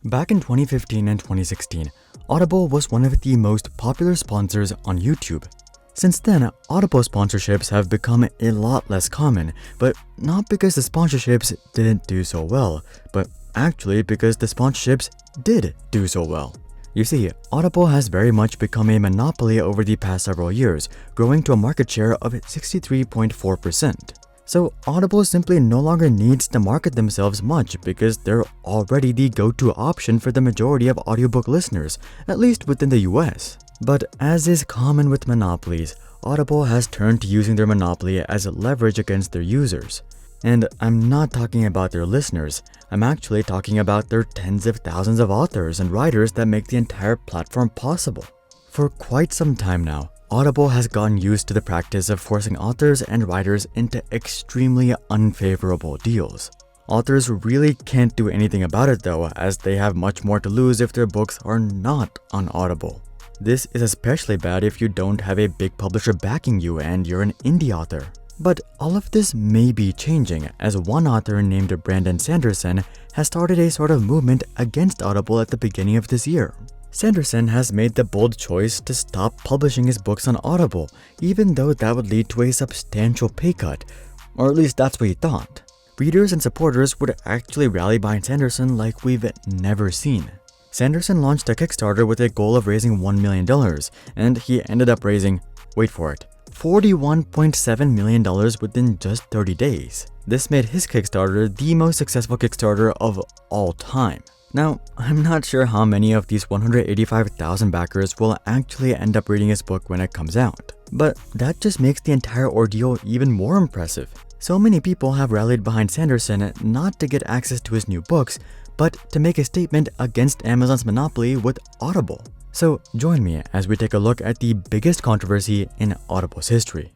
Back in 2015 and 2016, Audible was one of the most popular sponsors on YouTube. Since then, Audible sponsorships have become a lot less common, but not because the sponsorships didn't do so well, but actually because the sponsorships did do so well. You see, Audible has very much become a monopoly over the past several years, growing to a market share of 63.4%. So Audible simply no longer needs to market themselves much because they're already the go-to option for the majority of audiobook listeners, at least within the US. But as is common with monopolies, Audible has turned to using their monopoly as leverage against their users. And I'm not talking about their listeners, I'm actually talking about their tens of thousands of authors and writers that make the entire platform possible. For quite some time now, Audible has gotten used to the practice of forcing authors and writers into extremely unfavorable deals. Authors really can't do anything about it though, as they have much more to lose if their books are not on Audible. This is especially bad if you don't have a big publisher backing you and you're an indie author. But all of this may be changing, as one author named Brandon Sanderson has started a sort of movement against Audible at the beginning of this year. Sanderson has made the bold choice to stop publishing his books on Audible, even though that would lead to a substantial pay cut, or at least that's what he thought. Readers and supporters would actually rally behind Sanderson like we've never seen. Sanderson launched a Kickstarter with a goal of raising $1 million, and he ended up raising, wait for it, $41.7 million within just 30 days. This made his Kickstarter the most successful Kickstarter of all time. Now, I'm not sure how many of these 185,000 backers will actually end up reading his book when it comes out, but that just makes the entire ordeal even more impressive. So many people have rallied behind Sanderson not to get access to his new books, but to make a statement against Amazon's monopoly with Audible. So join me as we take a look at the biggest controversy in Audible's history.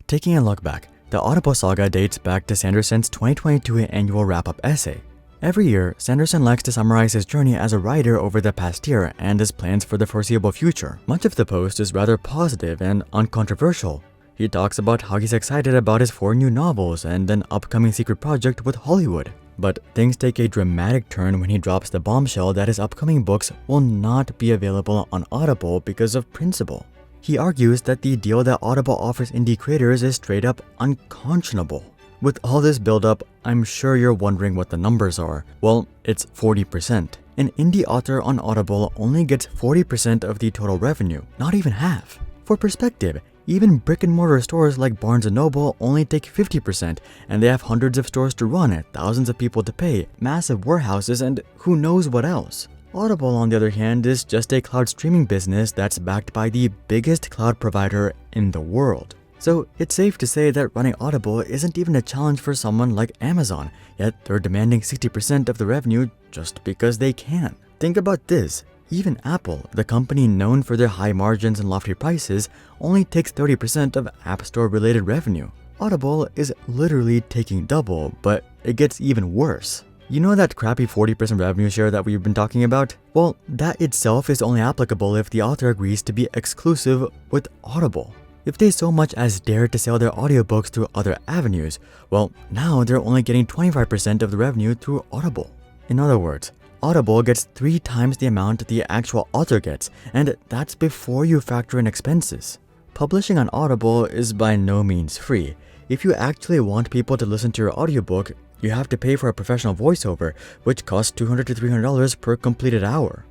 Taking a look back, the Audible saga dates back to Sanderson's 2022 annual wrap-up essay. Every year, Sanderson likes to summarize his journey as a writer over the past year and his plans for the foreseeable future. Much of the post is rather positive and uncontroversial. He talks about how he's excited about his 4 new novels and an upcoming secret project with Hollywood. But things take a dramatic turn when he drops the bombshell that his upcoming books will not be available on Audible because of principle. He argues that the deal that Audible offers indie creators is straight up unconscionable. With all this build-up, I'm sure you're wondering what the numbers are. Well, it's 40%. An indie author on Audible only gets 40% of the total revenue, not even half. For perspective, even brick-and-mortar stores like Barnes & Noble only take 50%, and they have hundreds of stores to run, thousands of people to pay, massive warehouses, and who knows what else. Audible, on the other hand, is just a cloud streaming business that's backed by the biggest cloud provider in the world. So it's safe to say that running Audible isn't even a challenge for someone like Amazon, yet they're demanding 60% of the revenue just because they can. Think about this. Even Apple, the company known for their high margins and lofty prices, only takes 30% of App Store related revenue. Audible is literally taking double, but it gets even worse. You know that crappy 40% revenue share that we've been talking about? Well, that itself is only applicable if the author agrees to be exclusive with Audible. If they so much as dare to sell their audiobooks through other avenues, well, now they're only getting 25% of the revenue through Audible. In other words, Audible gets 3 times the amount the actual author gets, and that's before you factor in expenses. Publishing on Audible is by no means free. If you actually want people to listen to your audiobook, you have to pay for a professional voiceover, which costs $200 to $300 per completed hour.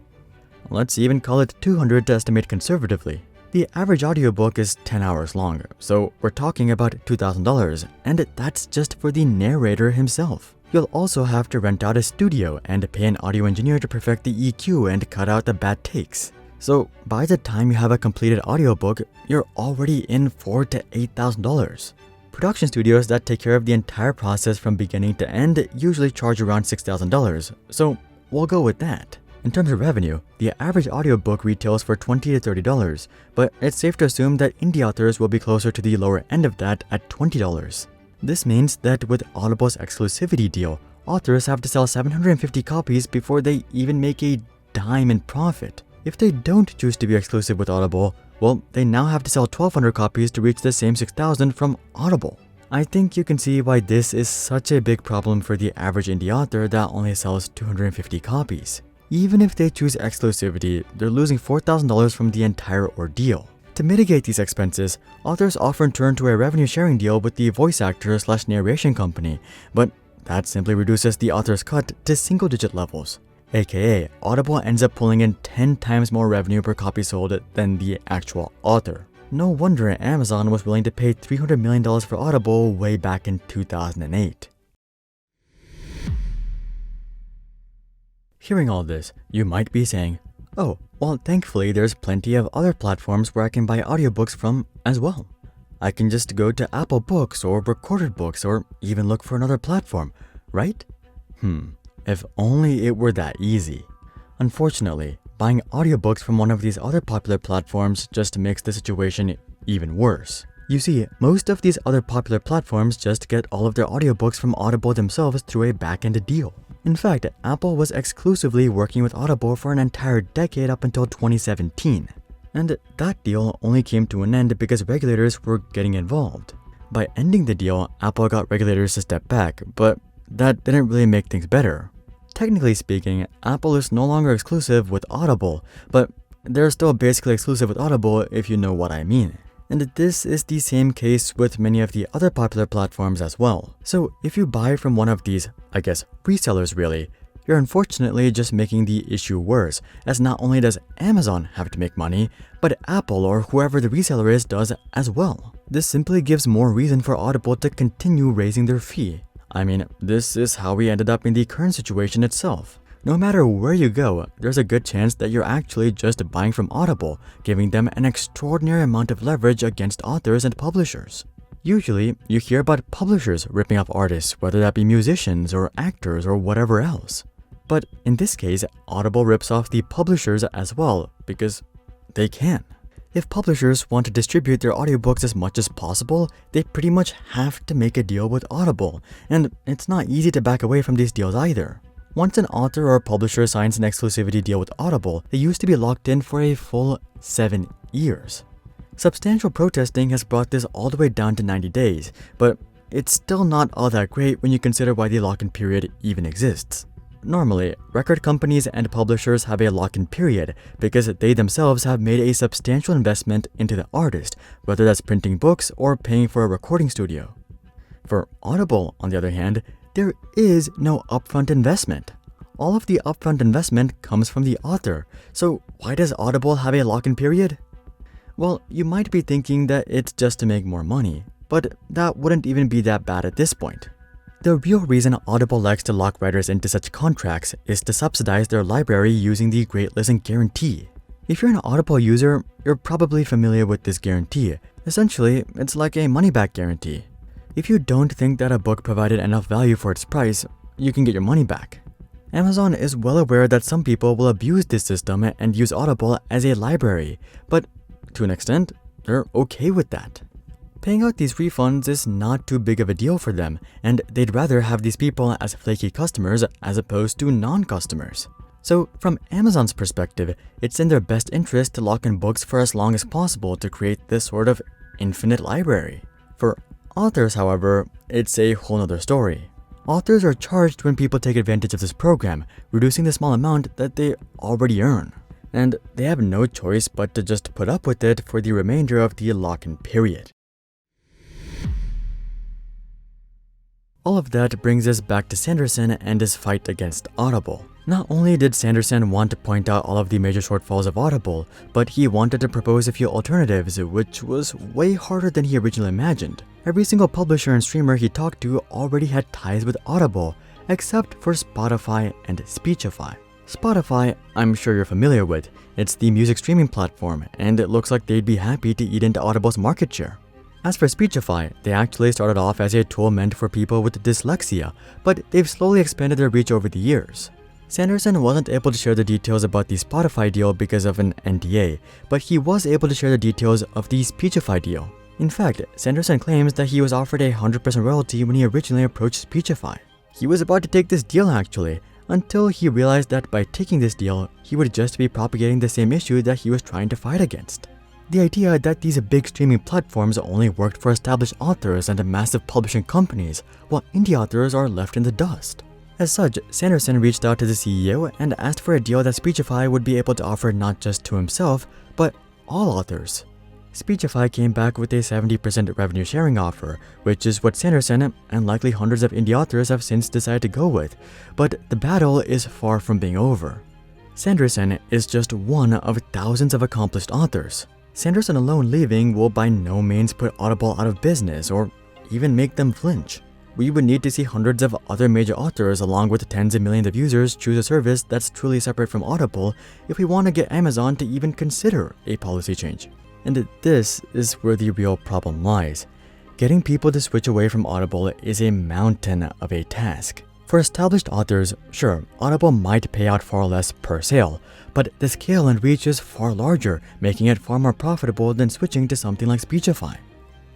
Let's even call it $200 to estimate conservatively. The average audiobook is 10 hours long, so we're talking about $2,000, and that's just for the narrator himself. You'll also have to rent out a studio and pay an audio engineer to perfect the EQ and cut out the bad takes. So by the time you have a completed audiobook, you're already in $4,000 to $8,000. Production studios that take care of the entire process from beginning to end usually charge around $6,000, so we'll go with that. In terms of revenue, the average audiobook retails for $20 to $30, but it's safe to assume that indie authors will be closer to the lower end of that at $20. This means that with Audible's exclusivity deal, authors have to sell 750 copies before they even make a dime in profit. If they don't choose to be exclusive with Audible, well, they now have to sell 1,200 copies to reach the same $6,000 from Audible. I think you can see why this is such a big problem for the average indie author that only sells 250 copies. Even if they choose exclusivity, they're losing $4,000 from the entire ordeal. To mitigate these expenses, authors often turn to a revenue sharing deal with the voice actor/narration company, but that simply reduces the author's cut to single-digit levels. AKA, Audible ends up pulling in 10 times more revenue per copy sold than the actual author. No wonder Amazon was willing to pay $300 million for Audible way back in 2008. Hearing all this, you might be saying, oh, well, thankfully there's plenty of other platforms where I can buy audiobooks from as well. I can just go to Apple Books or Recorded Books or even look for another platform, right? If only it were that easy. Unfortunately, buying audiobooks from one of these other popular platforms just makes the situation even worse. You see, most of these other popular platforms just get all of their audiobooks from Audible themselves through a back-end deal. In fact, Apple was exclusively working with Audible for an entire decade up until 2017. And that deal only came to an end because regulators were getting involved. By ending the deal, Apple got regulators to step back, but that didn't really make things better. Technically speaking, Apple is no longer exclusive with Audible, but they're still basically exclusive with Audible if you know what I mean. And this is the same case with many of the other popular platforms as well. So if you buy from one of these, I guess, resellers really, you're unfortunately just making the issue worse, as not only does Amazon have to make money, but Apple or whoever the reseller is does as well. This simply gives more reason for Audible to continue raising their fee. I mean, this is how we ended up in the current situation itself. No matter where you go, there's a good chance that you're actually just buying from Audible, giving them an extraordinary amount of leverage against authors and publishers. Usually, you hear about publishers ripping off artists, whether that be musicians or actors or whatever else. But in this case, Audible rips off the publishers as well, because they can. If publishers want to distribute their audiobooks as much as possible, they pretty much have to make a deal with Audible, and it's not easy to back away from these deals either. Once an author or publisher signs an exclusivity deal with Audible, they used to be locked in for a full 7 years. Substantial protesting has brought this all the way down to 90 days, but it's still not all that great when you consider why the lock-in period even exists. Normally, record companies and publishers have a lock-in period because they themselves have made a substantial investment into the artist, whether that's printing books or paying for a recording studio. For Audible, on the other hand, there is no upfront investment. All of the upfront investment comes from the author, so why does Audible have a lock-in period? Well, you might be thinking that it's just to make more money, but that wouldn't even be that bad at this point. The real reason Audible likes to lock writers into such contracts is to subsidize their library using the Great Listen Guarantee. If you're an Audible user, you're probably familiar with this guarantee. Essentially, it's like a money-back guarantee. If you don't think that a book provided enough value for its price, you can get your money back. Amazon is well aware that some people will abuse this system and use Audible as a library, but to an extent, they're okay with that. Paying out these refunds is not too big of a deal for them, and they'd rather have these people as flaky customers as opposed to non-customers. So from Amazon's perspective, it's in their best interest to lock in books for as long as possible to create this sort of infinite library. For authors, however, it's a whole other story. Authors are charged when people take advantage of this program, reducing the small amount that they already earn. And they have no choice but to just put up with it for the remainder of the lock-in period. All of that brings us back to Sanderson and his fight against Audible. Not only did Sanderson want to point out all of the major shortfalls of Audible, but he wanted to propose a few alternatives, which was way harder than he originally imagined. Every single publisher and streamer he talked to already had ties with Audible, except for Spotify and Speechify. Spotify, I'm sure you're familiar with. It's the music streaming platform, and it looks like they'd be happy to eat into Audible's market share. As for Speechify, they actually started off as a tool meant for people with dyslexia, but they've slowly expanded their reach over the years. Sanderson wasn't able to share the details about the Spotify deal because of an NDA, but he was able to share the details of the Speechify deal. In fact, Sanderson claims that he was offered a 100% royalty when he originally approached Speechify. He was about to take this deal actually, until he realized that by taking this deal, he would just be propagating the same issue that he was trying to fight against. The idea that these big streaming platforms only worked for established authors and massive publishing companies, while indie authors are left in the dust. As such, Sanderson reached out to the CEO and asked for a deal that Speechify would be able to offer not just to himself, but all authors. Speechify came back with a 70% revenue sharing offer, which is what Sanderson and likely hundreds of indie authors have since decided to go with, but the battle is far from being over. Sanderson is just one of thousands of accomplished authors. Sanderson alone leaving will by no means put Audible out of business or even make them flinch. We would need to see hundreds of other major authors along with tens of millions of users choose a service that's truly separate from Audible if we want to get Amazon to even consider a policy change. And this is where the real problem lies. Getting people to switch away from Audible is a mountain of a task. For established authors, sure, Audible might pay out far less per sale, but the scale and reach is far larger, making it far more profitable than switching to something like Speechify.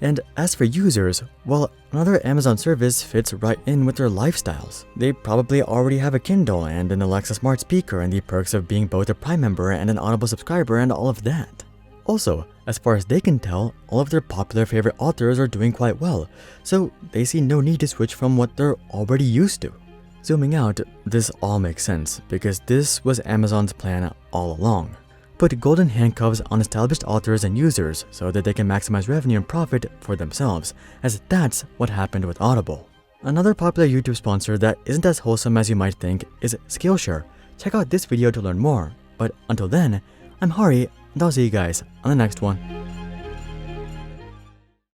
And as for users, well, another Amazon service fits right in with their lifestyles. They probably already have a Kindle and an Alexa smart speaker and the perks of being both a Prime member and an Audible subscriber and all of that. Also, as far as they can tell, all of their popular favorite authors are doing quite well, so they see no need to switch from what they're already used to. Zooming out, this all makes sense because this was Amazon's plan all along. Put golden handcuffs on established authors and users so that they can maximize revenue and profit for themselves, as that's what happened with Audible. Another popular YouTube sponsor that isn't as wholesome as you might think is Skillshare. Check out this video to learn more, but until then, I'm Hari, and I'll see you guys on the next one.